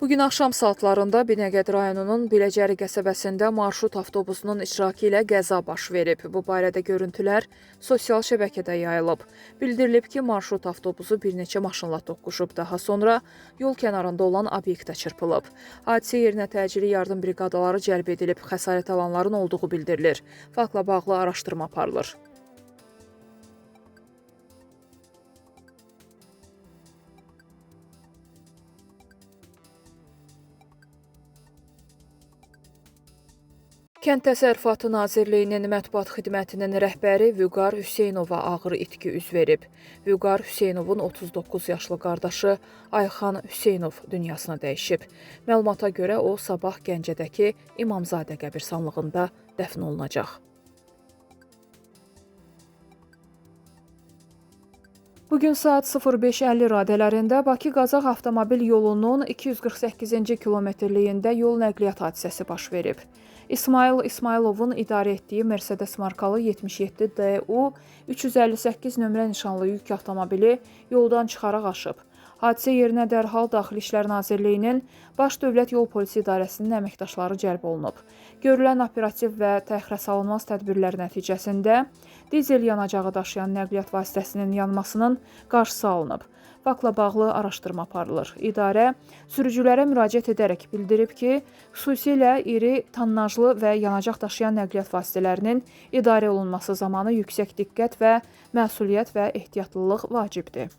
Bugün axşam saatlarında Binəqədi rayonunun Biləcəri qəsəbəsində marşrut avtobusunun iştirakı ilə qəza baş verib. Bu barədə görüntülər sosial şəbəkədə yayılıb. Bildirilib ki, marşrut avtobusu bir neçə maşınla toqquşub, daha sonra yol kənarında olan obyektə çırpılıb. Hadisə yerinə təcili yardım briqadaları cəlb edilib, xəsarət alanların olduğu bildirilir. Faktla bağlı araşdırma aparılır. Kənd Təsərrüfatı Nazirliyinin mətbuat xidmətinin rəhbəri Vüqar Hüseynova ağır itki üz verib. Vüqar Hüseynovun 39 yaşlı qardaşı Ayxan Hüseynov dünyasını dəyişib. Məlumata görə o, sabah Gəncədəki İmamzadə qəbirstanlığında dəfn olunacaq. Bugün saat 05:50 radələrində Bakı-Qazax avtomobil yolunun 248-ci kilometrliyində yol nəqliyyat hadisəsi baş verib. İsmail İsmailovun idarə etdiyi Mercedes markalı 77 DU 358 nömrə nişanlı yük avtomobili yoldan çıxaraq aşıb. Hadisə yerinə dərhal Daxili İşlər Nazirliyinin Baş Dövlət Yol Polisi İdarəsinin əməkdaşları cəlb olunub. Görülən operativ və təxirəsalınmaz tədbirlər nəticəsində dizel yanacağı daşıyan nəqliyyat vasitəsinin yanmasının qarşısı alınıb. Faktla bağlı araşdırma aparılır. İdarə sürücülərə müraciət edərək bildirib ki, xüsusilə iri tonnajlı və yanacaq daşıyan nəqliyyat vasitələrinin idarə olunması zamanı yüksək diqqət və məsuliyyət və ehtiyatlılıq vacibdir.